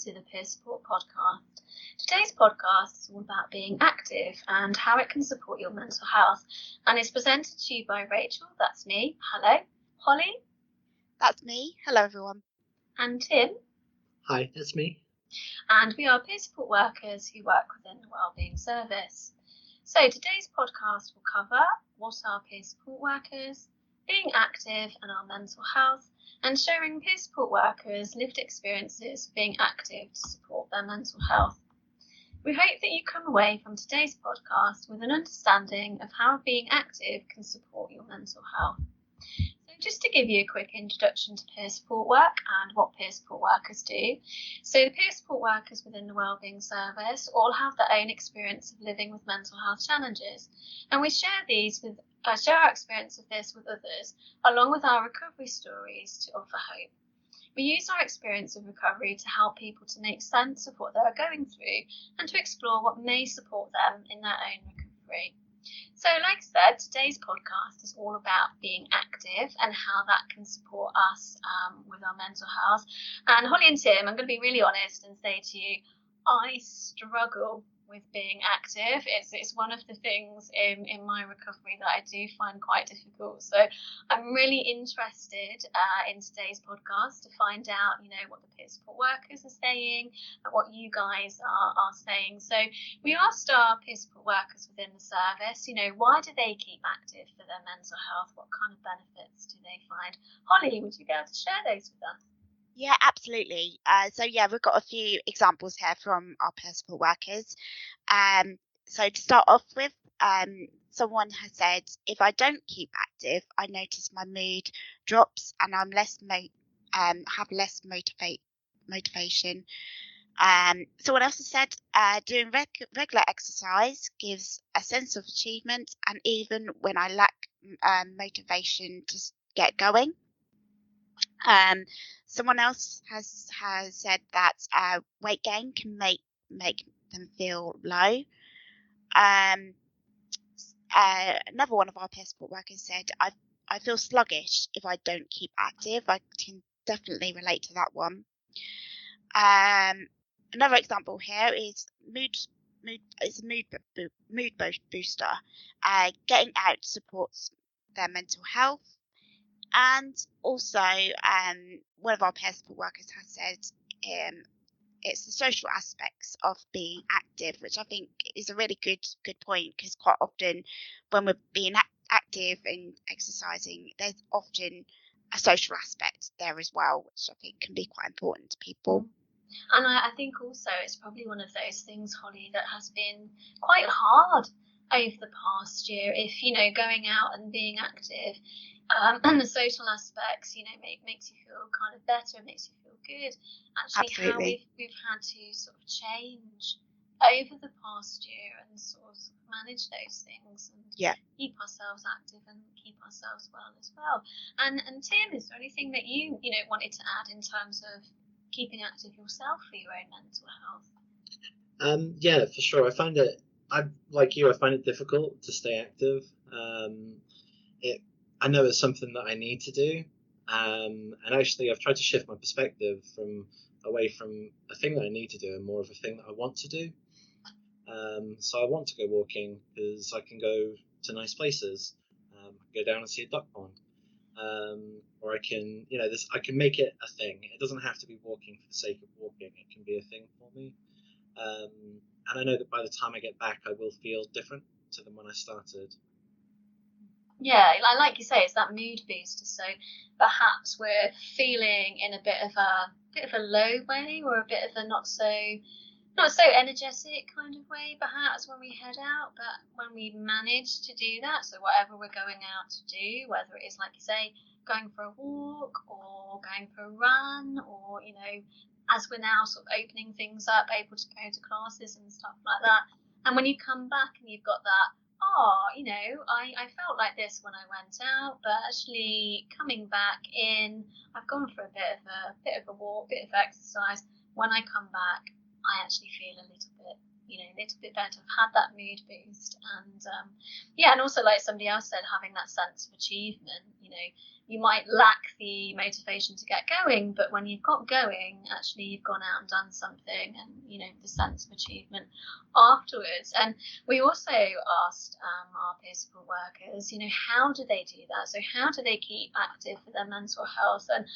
to the Peer Support Podcast. Today's podcast is all about being active and how it can support your mental health, and is presented to you by Rachel, that's me, hello, Holly, that's me, hello everyone, and Tim. Hi, that's me. And we are peer support workers who work within the Wellbeing Service. So today's podcast will cover what are peer support workers, being active and our mental health, and sharing peer support workers' lived experiences of being active to support their mental health. We hope that you come away from today's podcast with an understanding of how being active can support your mental health. So just to give you a quick introduction to peer support work and what peer support workers do. So the peer support workers within the Wellbeing Service all have their own experience of living with mental health challenges, and we share our experience of this with others, along with our recovery stories to offer hope. We use our experience of recovery to help people to make sense of what they are going through and to explore what may support them in their own recovery. So, like I said, today's podcast is all about being active and how that can support us with our mental health. And Holly and Tim, I'm going to be really honest and say to you, I struggle with being active. It's one of the things in my recovery that I do find quite difficult. So I'm really interested in today's podcast to find out, what the peer support workers are saying and what you guys are saying. So we asked our peer support workers within the service, why do they keep active for their mental health? What kind of benefits do they find? Holly, would you be able to share those with us? Yeah, absolutely. We've got a few examples here from our peer support workers. So to start off with, someone has said, if I don't keep active, I notice my mood drops and I'm have less motivation. Someone else has said, doing regular exercise gives a sense of achievement, and even when I lack motivation to get going. Someone else has said that weight gain can make them feel low. Another one of our peer support workers said, I feel sluggish if I don't keep active. I can definitely relate to that one. Another example here is mood booster. Getting out supports their mental health. And also, one of our peer support workers has said it's the social aspects of being active, which I think is a really good point, because quite often when we're being active and exercising, there's often a social aspect there as well, which I think can be quite important to people. And I think also it's probably one of those things, Holly, that has been quite hard over the past year. If, going out and being active, and the social aspects, makes you feel kind of better, makes you feel good. Actually, Absolutely. How we've had to sort of change over the past year and sort of manage those things and keep ourselves active and keep ourselves well as well. And Tim, is there anything that you wanted to add in terms of keeping active yourself for your own mental health? Yeah, for sure. I find it difficult to stay active. I know it's something that I need to do, and actually I've tried to shift my perspective away from a thing that I need to do and more of a thing that I want to do. So I want to go walking because I can go to nice places. I can go down and see a duck pond, or I can, I can make it a thing. It doesn't have to be walking for the sake of walking. It can be a thing for me, and I know that by the time I get back, I will feel different to than when I started. Yeah, like you say, it's that mood booster. So perhaps we're feeling in a bit of a low way, or a bit of a not so energetic kind of way, perhaps when we head out. But when we manage to do that, so whatever we're going out to do, whether it is, like you say, going for a walk or going for a run, or as we're now sort of opening things up, able to go to classes and stuff like that, and when you come back and you've got that, I felt like this when I went out, but actually coming back in, I've gone for a bit of a walk, bit of exercise. When I come back, I actually feel a little bit a little bit better, have had that mood boost, and and also, like somebody else said, having that sense of achievement. You might lack the motivation to get going, but when you've got going, actually you've gone out and done something, and the sense of achievement afterwards. And we also asked our peer support workers, how do they do that? So how do they keep active for their mental health? And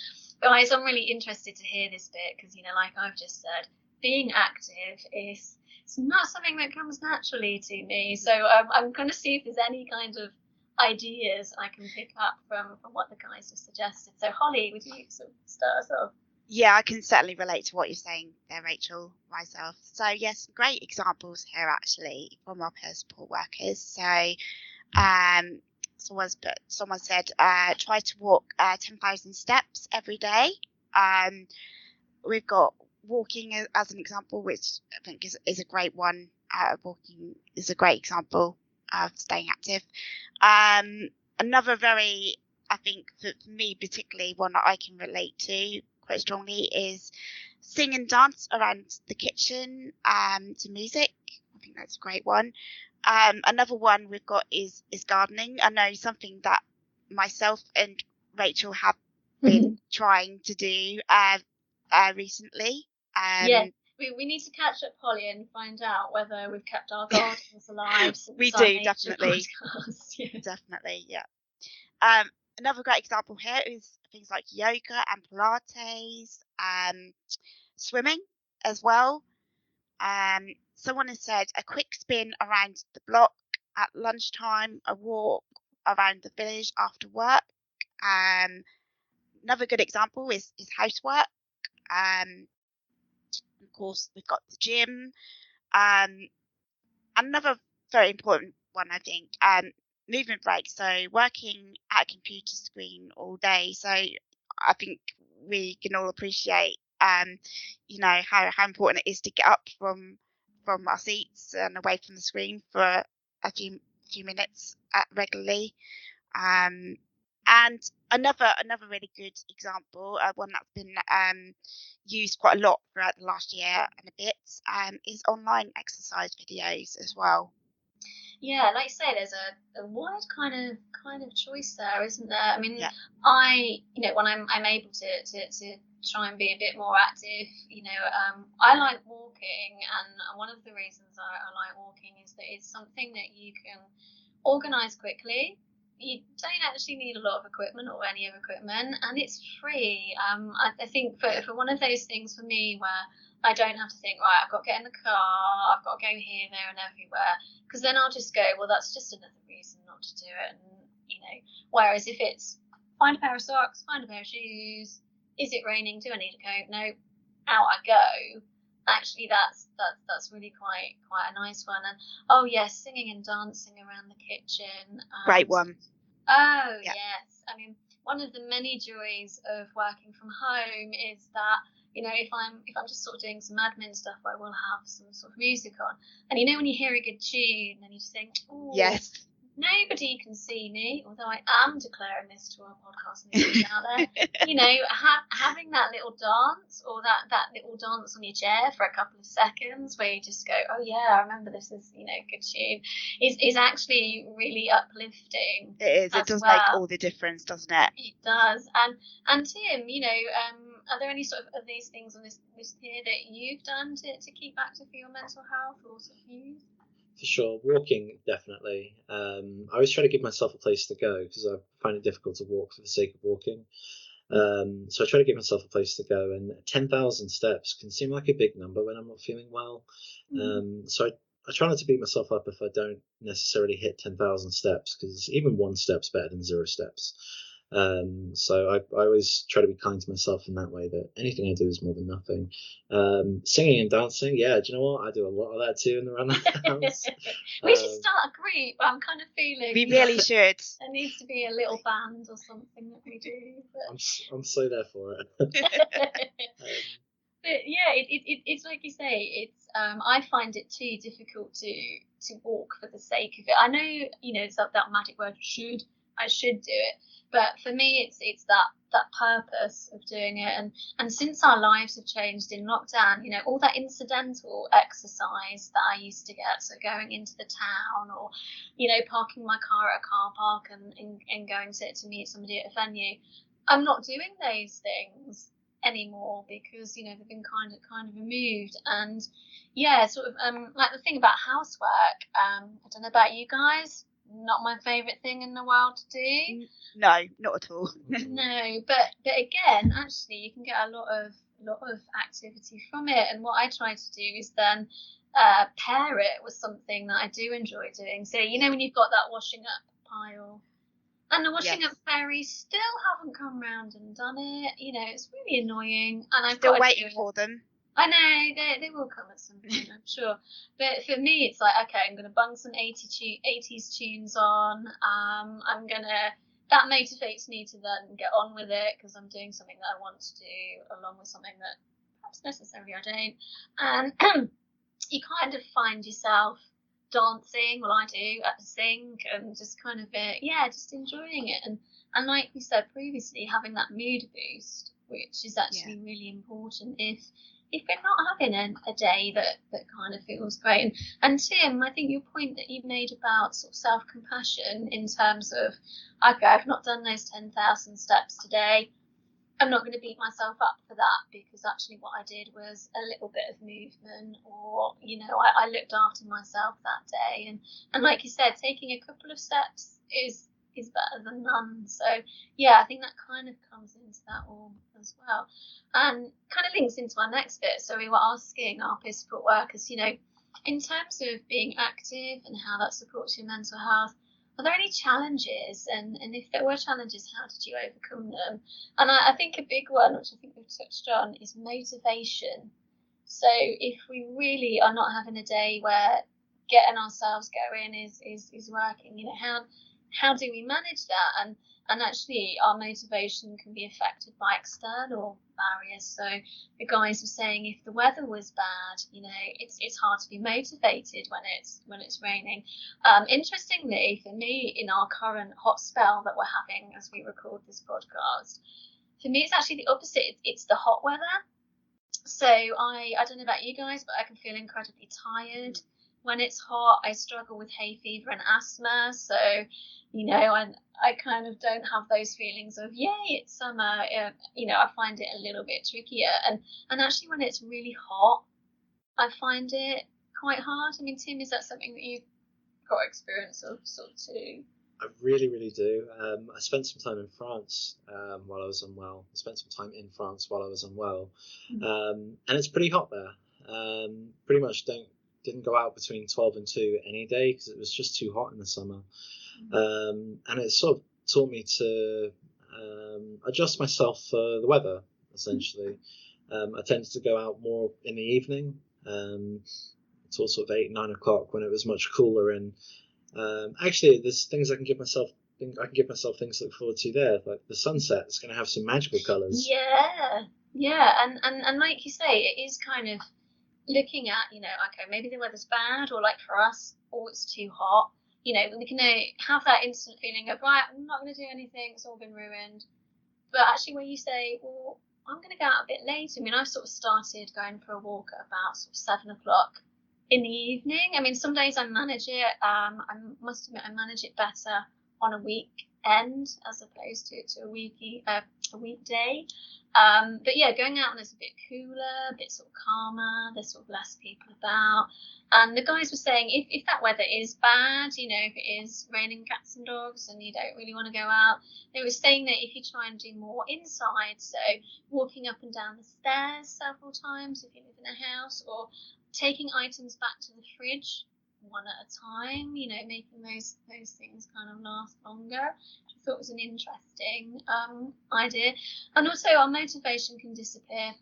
guys, I'm really interested to hear this bit, because like I've just said, being active is not something that comes naturally to me. So I'm going to see if there's any kind of ideas I can pick up from what the guys have suggested. So Holly, would you start us off? Yeah, I can certainly relate to what you're saying there, Rachel, myself. So yes, great examples here actually from our peer support workers. So someone said try to walk 10,000 steps every day. We've got walking as an example, which I think is a great one. Walking is a great example of staying active. Another very, I think for me particularly, one that I can relate to quite strongly is sing and dance around the kitchen to music. I think that's a great one. Another one we've got is gardening. I know something that myself and Rachel have been trying to do recently. We need to catch up, Holly, and find out whether we've kept our gardens alive. We do, definitely. Definitely, yeah. Another great example here is things like yoga and Pilates, swimming as well. Someone has said a quick spin around the block at lunchtime, a walk around the village after work. Another good example is housework. Of course, we've got the gym. Another very important one, I think, movement breaks. So working at a computer screen all day. So I think we can all appreciate, how important it is to get up from our seats and away from the screen for a few minutes regularly. And another really good example, one that's been used quite a lot throughout the last year and a bit, is online exercise videos as well. Yeah, like you say, there's a wide kind of choice there, isn't there? I mean, I when I'm able to try and be a bit more active, I like walking, and one of the reasons I like walking is that it's something that you can organise quickly. You don't actually need a lot of equipment or any of equipment, and it's free. I think for one of those things for me where I don't have to think, right, I've got to get in the car, I've got to go here, there, and everywhere, because then I'll just go, well, that's just another reason not to do it. And whereas if it's find a pair of socks, find a pair of shoes, is it raining? Do I need a coat? No, out I go. Actually, that's really quite a nice one. And oh yes, singing and dancing around the kitchen. Great one. Oh yeah. Yes, I mean, one of the many joys of working from home is that if I'm just sort of doing some admin stuff, I will have some sort of music on, and when you hear a good tune, and you just think, oh yes. Nobody can see me, although I am declaring this to our podcast listeners out there. Having that little dance, or that little dance on your chair for a couple of seconds, where you just go, oh yeah, I remember this is good tune, is actually really uplifting. It is. It does make all the difference, doesn't it? It does. And Tim, are there any sort of these things on this list here that you've done to keep active for your mental health, or sort of use? For sure, walking definitely. I always try to give myself a place to go, because I find it difficult to walk for the sake of walking. So I try to give myself a place to go, and 10,000 steps can seem like a big number when I'm not feeling well. So I try not to beat myself up if I don't necessarily hit 10,000 steps, because even one step's better than 0 steps. So I always try to be kind to myself in that way, that anything I do is more than nothing. Singing and dancing, yeah, do you know what? I do a lot of that too in the around the house. We should start a group. I'm kind of feeling we really should. There needs to be a little band or something that we do. But... I'm so there for it. But yeah, it's like you say, it's I find it too difficult to walk for the sake of it. I know, it's that magic word should. I should do it. But for me, it's that purpose of doing it. And since our lives have changed in lockdown, all that incidental exercise that I used to get, so going into the town or, parking my car at a car park and going to meet somebody at a venue, I'm not doing those things anymore because they've been kind of removed. And sort of like the thing about housework, I don't know about you guys, not my favorite thing in the world to do. No, not at all. No, but again, actually, you can get a lot of activity from it. And what I try to do is then pair it with something that I do enjoy doing. So when you've got that washing up pile, and the washing up fairies still haven't come round and done it. It's really annoying, and I've still got waiting for them. I know they will come at some point, I'm sure. But for me, it's like, okay, I'm going to bung some 80s tunes on. That motivates me to then get on with it because I'm doing something that I want to do along with something that perhaps necessarily I don't. And you kind of find yourself dancing, well, I do, at the sink, and just kind of just enjoying it. And like we said previously, having that mood boost, which is actually really important if we're not having a day that kind of feels great. And Tim, I think your point that you made about sort of self-compassion in terms of, okay, I've not done those 10,000 steps today, I'm not going to beat myself up for that because actually what I did was a little bit of movement, or I looked after myself that day. And like you said, taking a couple of steps is better than none. So I think that kind of comes into that all as well, and kind of links into our next bit. So we were asking our peer support workers, in terms of being active and how that supports your mental health, are there any challenges, and if there were challenges, how did you overcome them? And I think a big one, which I think we've touched on, is motivation. So if we really are not having a day where getting ourselves going is working, how do we manage that? And actually our motivation can be affected by external barriers. So the guys were saying if the weather was bad, it's hard to be motivated when it's raining. Interestingly for me, in our current hot spell that we're having as we record this podcast, for me it's actually the opposite. It's the hot weather. So I don't know about you guys, but I can feel incredibly tired when it's hot. I struggle with hay fever and asthma, so I kind of don't have those feelings of yay, it's summer. I find it a little bit trickier, and actually when it's really hot, I find it quite hard. I mean, Tim, is that something that you've got experience of sort of too? I really, really do. I spent some time in France while I was unwell. I spent some time in France while I was unwell, and it's pretty hot there. Pretty much didn't go out between 12 and 2 any day because it was just too hot in the summer. And it sort of taught me to adjust myself for the weather, essentially. I tended to go out more in the evening, until sort of 8, 9 o'clock when it was much cooler. And actually, there's things I can give myself things to look forward to there. Like the sunset is going to have some magical colours. Yeah. And like you say, it is kind of looking at, okay, maybe the weather's bad, or like for us, it's too hot. We can have that instant feeling of, right, I'm not going to do anything, it's all been ruined. But actually when you say, well, I'm going to go out a bit later, I mean, I've sort of started going for a walk at about sort of 7 o'clock in the evening. I mean, some days I manage it. I must admit I manage it better on a weekend as opposed to a weekday. But going out when it's a bit cooler, a bit sort of calmer, there's sort of less people about. And the guys were saying if that weather is bad, if it is raining cats and dogs and you don't really want to go out, they were saying that if you try and do more inside, so walking up and down the stairs several times if you live in a house, or taking items back to the fridge one at a time, making those things kind of last longer, which I thought was an interesting idea. And also our motivation can disappear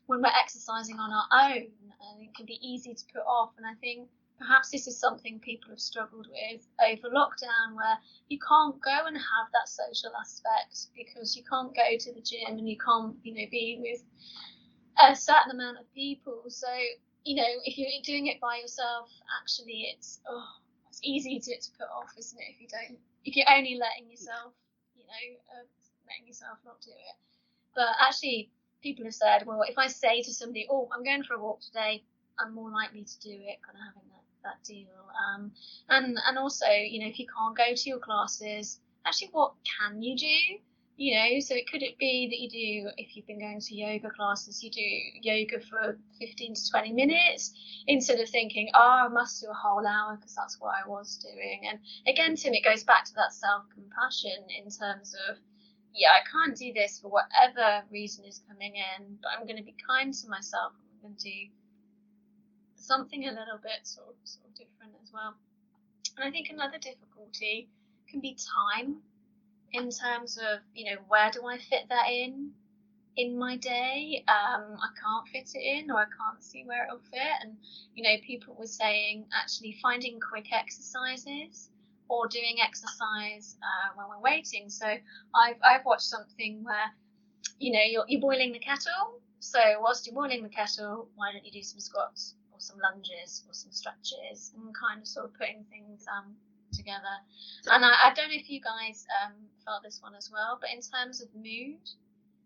when we're exercising on our own, and it can be easy to put off. And I think perhaps this is something people have struggled with over lockdown, where you can't go and have that social aspect because you can't go to the gym and you can't be with a certain amount of people. So if you're doing it by yourself, actually it's it's easy to put off, isn't it, if you're only letting yourself, letting yourself not do it. But actually, people have said, well, if I say to somebody, oh, I'm going for a walk today, I'm more likely to do it, kind of having that deal. And also, if you can't go to your classes, actually, what can you do? So could it be that you do, if you've been going to yoga classes, you do yoga for 15 to 20 minutes instead of thinking, oh, I must do a whole hour because that's what I was doing. And again, Tim, it goes back to that self-compassion in terms of, I can't do this for whatever reason is coming in, but I'm going to be kind to myself. I'm going to do something a little bit sort of different as well. And I think another difficulty can be time, in terms of, where do I fit that in my day? I can't fit it in, or I can't see where it'll fit. And, people were saying actually finding quick exercises or doing exercise when we're waiting. So I've watched something where, you're boiling the kettle. So whilst you're boiling the kettle, why don't you do some squats or some lunges or some stretches, and kind of sort of putting things together. And I don't know if you guys felt this one as well, but in terms of mood,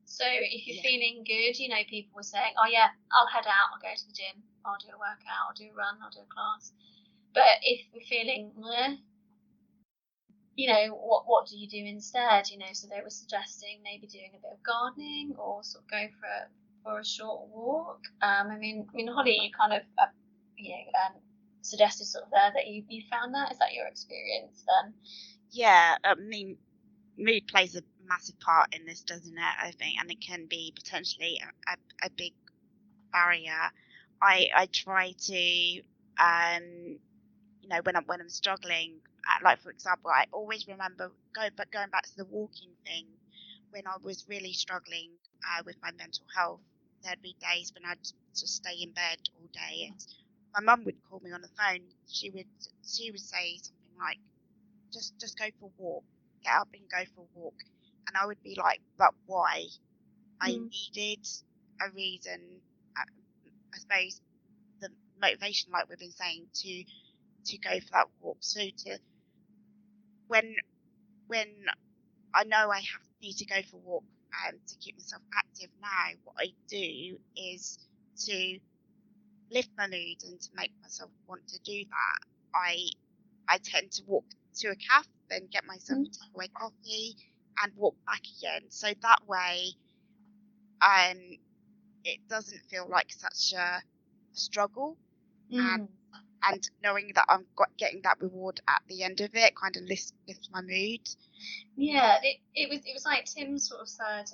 so if you're feeling good, people were saying, oh yeah, I'll head out, I'll go to the gym, I'll do a workout, I'll do a run, I'll do a class. But if we're feeling what do you do instead? So they were suggesting maybe doing a bit of gardening, or sort of go for a short walk. I mean Holly, you kind of suggested sort of there that you found that. Is that your experience then? Yeah, I mean, mood plays a massive part in this, doesn't it? I think, and it can be potentially a big barrier. I try to, when I'm struggling, like for example, I always remember going back to the walking thing. When I was really struggling with my mental health, there'd be days when I'd just stay in bed all day, and my mum would call me on the phone. She would say something like, just go for a walk, get up and go for a walk. And I would be like, but why? I needed a reason, I suppose, the motivation, like we've been saying, to go for that walk. So when I know I need to go for a walk to keep myself active now, what I do is to lift my mood and to make myself want to do that. I tend to walk to a cafe, then get myself a takeaway coffee and walk back again. So that way, it doesn't feel like such a struggle, and knowing that I'm getting that reward at the end of it kind of lifts my mood. Yeah, it was like Tim sort of said,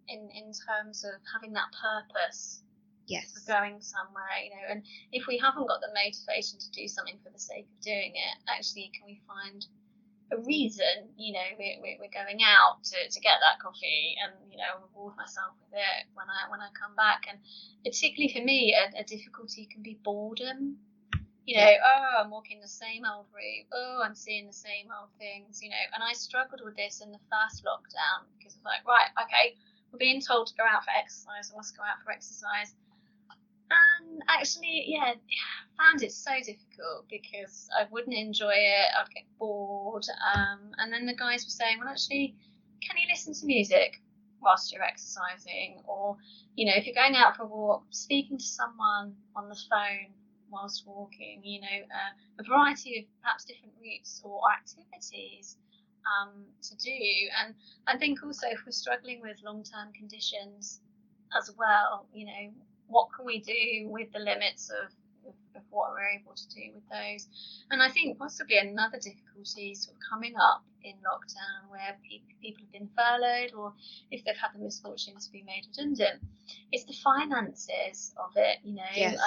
in terms of having that purpose. Yes. For going somewhere, and if we haven't got the motivation to do something for the sake of doing it, actually, can we find a reason? We're going out to get that coffee, and reward myself with it when I come back. And particularly for me, a difficulty can be boredom. Oh, I'm walking the same old route. Oh, I'm seeing the same old things. And I struggled with this in the first lockdown, because it's like, right, okay, we're being told to go out for exercise. I must go out for exercise. And actually, I found it so difficult because I wouldn't enjoy it. I'd get bored. And then the guys were saying, well, actually, can you listen to music whilst you're exercising? Or, if you're going out for a walk, speaking to someone on the phone whilst walking, a variety of perhaps different routes or activities to do. And I think also if we're struggling with long-term conditions as well, what can we do with the limits of what we're able to do with those? And I think possibly another difficulty sort of coming up in lockdown, where people have been furloughed, or if they've had the misfortune to be made redundant, is the finances of it. Yes.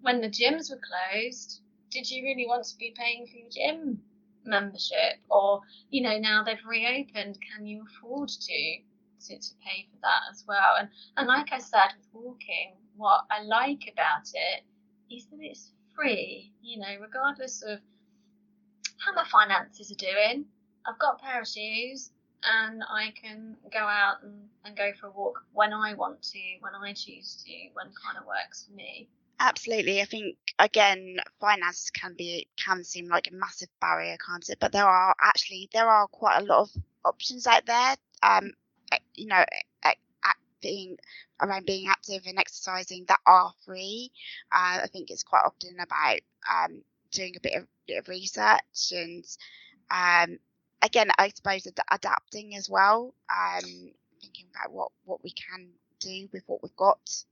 When the gyms were closed, did you really want to be paying for your gym membership? Or now they've reopened, can you afford to pay for that as well? And like I said, with walking, what I like about it is that it's free, regardless of how my finances are doing. I've got a pair of shoes, and I can go out and go for a walk when I want to, when I choose to, when kind of works for me. Absolutely. I think, again, finance can seem like a massive barrier, can't it? But there are quite a lot of options out there. You know, being being active and exercising that are free. I think it's quite often about doing a bit of research and again, I suppose adapting as well. Thinking about what we can do with what we've got.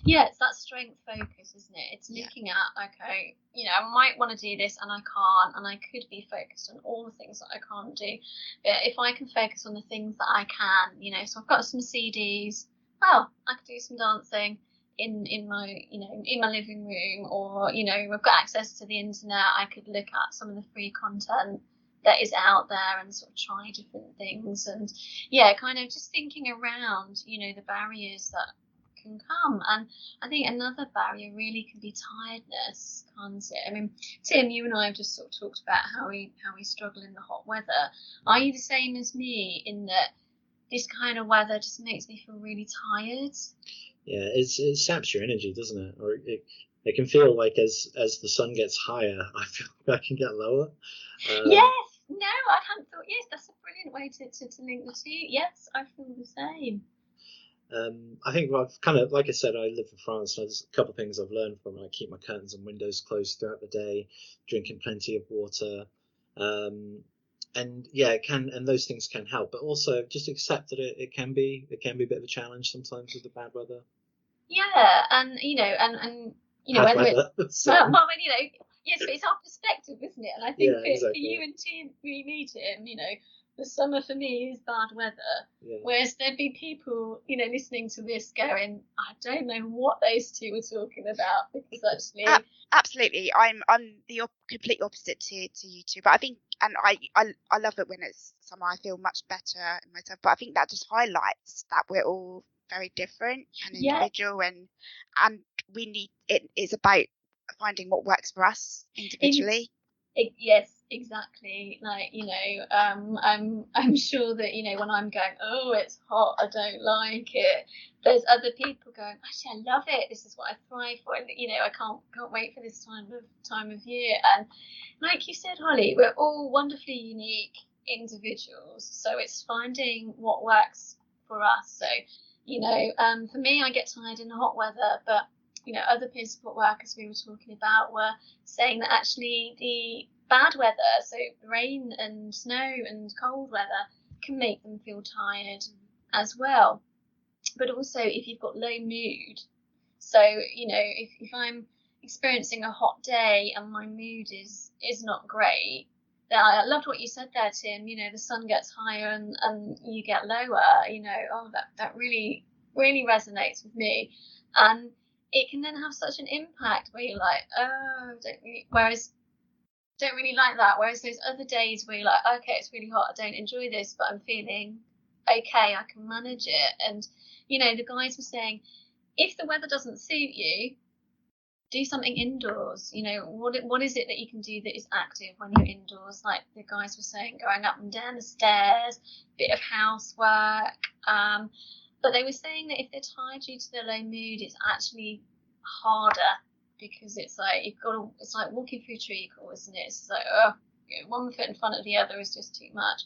Yeah, it's that strength focus, isn't it? It's looking at, okay, I might want to do this and I can't, and I could be focused on all the things that I can't do. But if I can focus on the things that I can, so I've got some CDs, well, I could do some dancing in my, in my living room, or, we've got access to the internet. I could look at some of the free content that is out there and sort of try different things. And kind of just thinking around, the barriers that can come. And I think another barrier really can be tiredness, can't it? I mean, Tim, you and I have just sort of talked about how we struggle in the hot weather. Are you the same as me in that this kind of weather just makes me feel really tired? Yeah, it saps your energy, doesn't it? Or it can feel like as the sun gets higher, I feel like I can get lower. Yes. No, I hadn't thought. Yes, that's a brilliant way to link the two. Yes, I feel the same. I think I've kind of, like I said, I live in France, and there's a couple of things I've learned from it. I keep my curtains and windows closed throughout the day, drinking plenty of water, and and those things can help. But also just accept that it can be a bit of a challenge sometimes with the bad weather. Yeah, and Bad weather. Well, yes, but it's our perspective, isn't it? And I think for you and Tim, me, Tim, the summer for me is bad weather. Yeah. Whereas there'd be people, listening to this going, I don't know what those two were talking about, because actually, absolutely, I'm the complete opposite to you two. But I think, and I love it when it's summer. I feel much better in myself. But I think that just highlights that we're all very different and individual, and we need it is about finding what works for us individually. Yes, exactly. Like, I'm sure that, when I'm going, oh, it's hot, I don't like it, there's other people going, actually, I love it, this is what I thrive for, and I can't wait for this time of year. And like you said, Holly, we're all wonderfully unique individuals, so it's finding what works for us. So, for me, I get tired in the hot weather, but other peer support workers we were talking about were saying that actually the bad weather, so rain and snow and cold weather, can make them feel tired as well. But also if you've got low mood, so if I'm experiencing a hot day and my mood is not great, then I loved what you said there, Tim. The sun gets higher and you get lower. That really really resonates with me. And it can then have such an impact where you're like, oh, don't really like that. Whereas those other days where you're like, okay, it's really hot, I don't enjoy this, but I'm feeling okay, I can manage it. And, the guys were saying, if the weather doesn't suit you, do something indoors. What is it that you can do that is active when you're indoors? Like the guys were saying, going up and down the stairs, bit of housework. But they were saying that if they're tired due to their low mood, it's actually harder, because it's like it's like walking through treacle, isn't it? It's like, one foot in front of the other is just too much.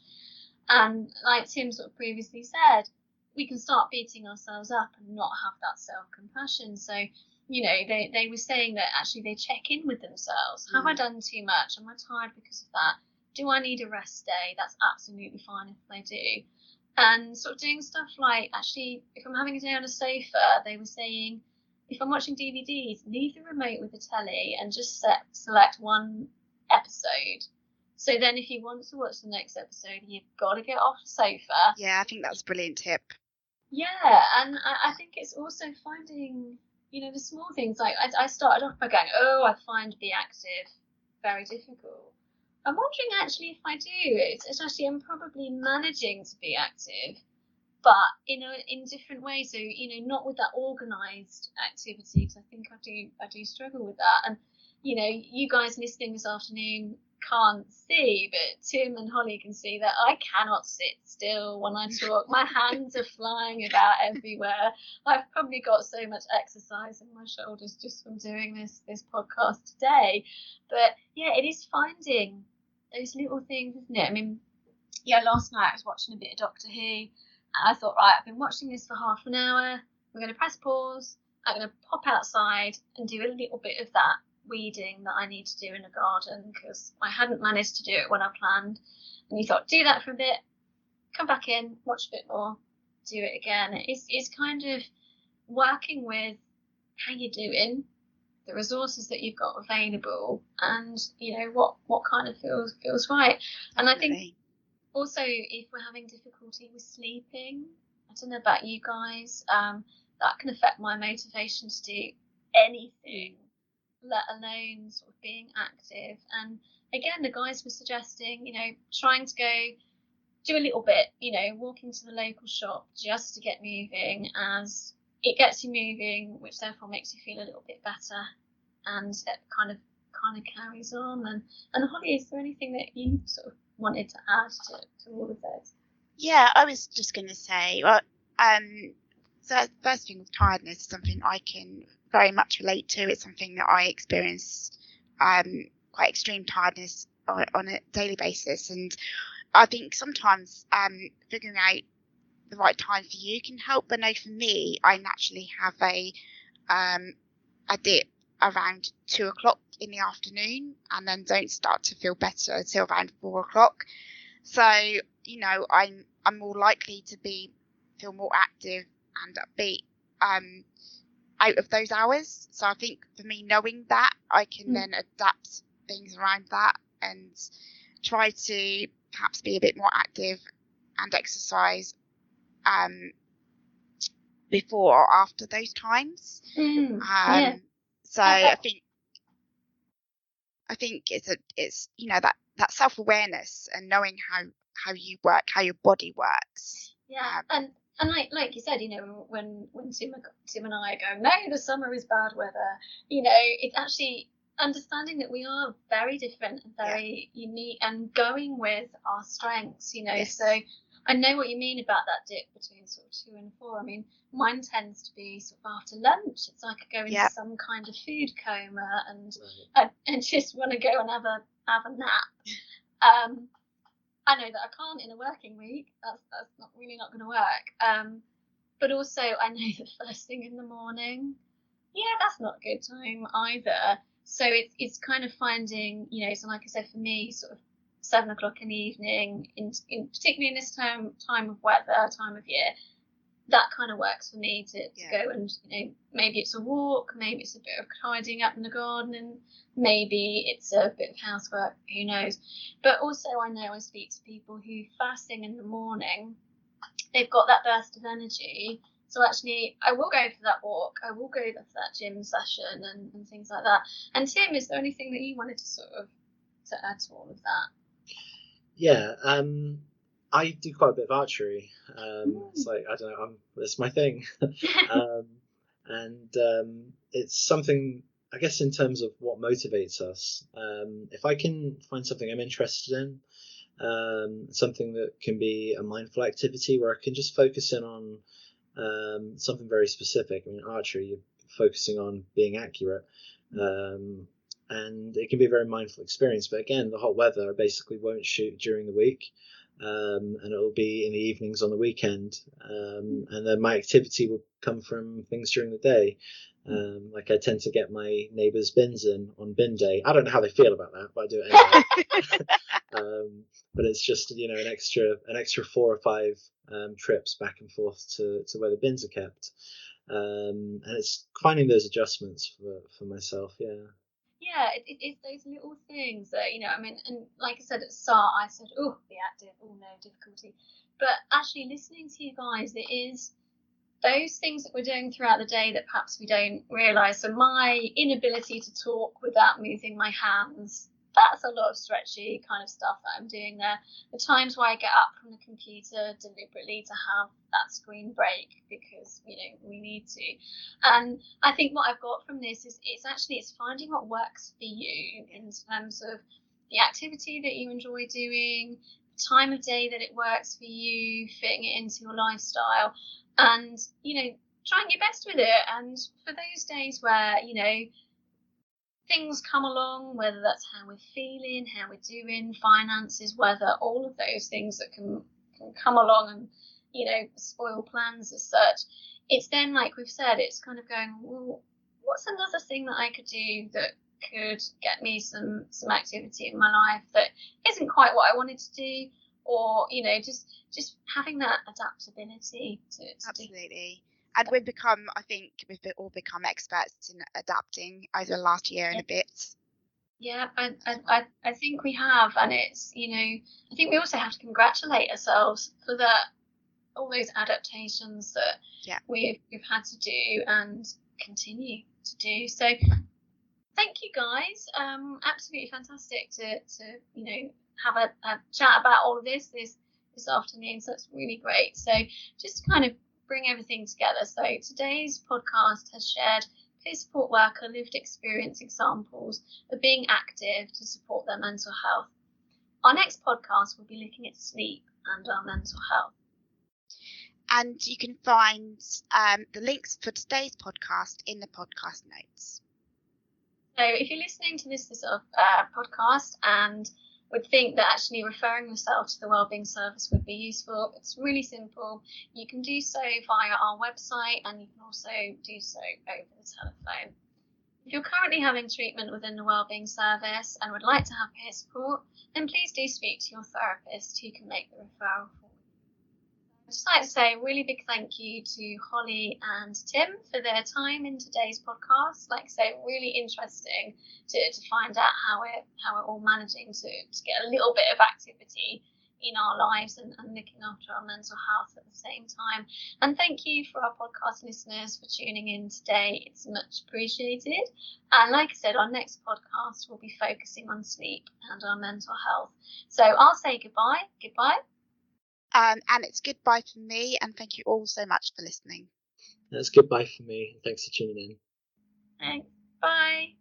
And like Tim sort of previously said, we can start beating ourselves up and not have that self-compassion. So, they were saying that actually they check in with themselves. Have I done too much? Am I tired because of that? Do I need a rest day? That's absolutely fine if I do. And sort of doing stuff like, actually, if I'm having a day on a sofa, they were saying, if I'm watching DVDs, leave the remote with the telly and just select one episode. So then if you want to watch the next episode, you've got to get off the sofa. Yeah, I think that's a brilliant tip. Yeah, and I think it's also finding, the small things. Like I started off by going, I find being active very difficult. I'm wondering actually if I do. It's actually, I'm probably managing to be active, but in different ways. So not with that organised activity, because I think I do struggle with that. And you guys listening this afternoon, can't see, but Tim and Holly can see that I cannot sit still when I talk. My hands are flying about everywhere. I've probably got so much exercise in my shoulders just from doing this podcast today. But yeah, it is finding those little things, isn't it? I mean, yeah, last night I was watching a bit of Doctor Who, and I thought, right, I've been watching this for half an hour. I'm going to press pause. I'm going to pop outside and do a little bit of that weeding that I need to do in the garden, because I hadn't managed to do it when I planned. And you thought, do that for a bit, come back in, watch a bit more, do it again. It's kind of working with how you're doing, the resources that you've got available, and what kind of feels right. And I think also, if we're having difficulty with sleeping, I don't know about you guys, that can affect my motivation to do anything, let alone sort of being active. And again, the guys were suggesting, trying to go do a little bit, walking to the local shop just to get moving, as it gets you moving, which therefore makes you feel a little bit better, and it kind of carries on. And Holly, is there anything that you sort of wanted to add to all of those? Yeah, I was just going to say, well, so first thing with tiredness is something I can very much relate to. It's something that I experience quite extreme tiredness on a daily basis, and I think sometimes figuring out the right time for you can help. But no, for me, I naturally have a dip around 2:00 in the afternoon, and then don't start to feel better until around 4:00. So I'm more likely to feel more active and upbeat out of those hours. So I think for me, knowing that, I can then adapt things around that and try to perhaps be a bit more active and exercise before or after those times. Yeah. So I think it's that self-awareness and knowing how you work, how your body works. Yeah, and like you said, when Tim and I go, no, the summer is bad weather, it's actually understanding that we are very different and very unique, and going with our strengths, Yes. So I know what you mean about that dip between sort of 2 and 4. I mean, mine tends to be sort of after lunch. It's like I go into some kind of food coma and just want to go and have a nap. I know that I can't in a working week. That's not going to work. But also I know that first thing in the morning, that's not a good time either. So it's kind of finding, so like I said, for me, sort of 7:00 in the evening, in particularly in this time of weather, time of year, that kind of works for me to go and, maybe it's a walk, maybe it's a bit of tidying up in the garden, and maybe it's a bit of housework, who knows. But also I know I speak to people who first thing in the morning, they've got that burst of energy. So actually I will go for that walk, I will go for that gym session and things like that. And Tim, is there anything that you wanted to sort of to add to all of that? Yeah, I do quite a bit of archery. It's like, I don't know, it's my thing. And it's something, I guess, in terms of what motivates us. If I can find something I'm interested in, something that can be a mindful activity where I can just focus in on something very specific. I mean, archery, you're focusing on being accurate. And it can be a very mindful experience. But again, the hot weather, I basically won't shoot during the week. And it'll be in the evenings on the weekend. And then my activity will come from things during the day. Like I tend to get my neighbours' bins in on bin day. I don't know how they feel about that, but I do it anyway. But it's just, an extra 4 or 5 trips back and forth to where the bins are kept. And it's finding those adjustments for myself. Yeah, it's those little things that, I mean, and like I said at the start, I said, be active, no difficulty. But actually listening to you guys, it is those things that we're doing throughout the day that perhaps we don't realise. So my inability to talk without moving my hands, that's a lot of stretchy kind of stuff that I'm doing there. The times where I get up from the computer deliberately to have that screen break because, we need to. And I think what I've got from this is it's finding what works for you in terms of the activity that you enjoy doing, the time of day that it works for you, fitting it into your lifestyle, and, trying your best with it. And for those days where, things come along, whether that's how we're feeling, how we're doing, finances, weather, all of those things that can come along and, spoil plans as such. It's then, like we've said, it's kind of going, well, what's another thing that I could do that could get me some activity in my life that isn't quite what I wanted to do, or, just having that adaptability to Absolutely. And I think we've all become experts in adapting over the last year and a bit. Yeah, I think we have, and it's, I think we also have to congratulate ourselves for all those adaptations that we've had to do and continue to do. So thank you guys. Absolutely fantastic to have a chat about all of this afternoon. So that's really great. So just to kind of bring everything together. So today's podcast has shared peer support worker lived experience examples of being active to support their mental health. Our next podcast will be looking at sleep and our mental health. And you can find the links for today's podcast in the podcast notes. So if you're listening to this sort of podcast and would think that actually referring yourself to the Wellbeing Service would be useful, it's really simple. You can do so via our website, and you can also do so over the telephone. If you're currently having treatment within the Wellbeing Service and would like to have peer support, then please do speak to your therapist who can make the referral for you. I'd just like to say a really big thank you to Holly and Tim for their time in today's podcast. Like I say, really interesting to find out how we're all managing to get a little bit of activity in our lives and looking after our mental health at the same time. And thank you for our podcast listeners for tuning in today. It's much appreciated. And like I said, our next podcast will be focusing on sleep and our mental health. So I'll say goodbye. And it's goodbye from me, and thank you all so much for listening. That's goodbye from me, and thanks for tuning in. Thanks. Bye.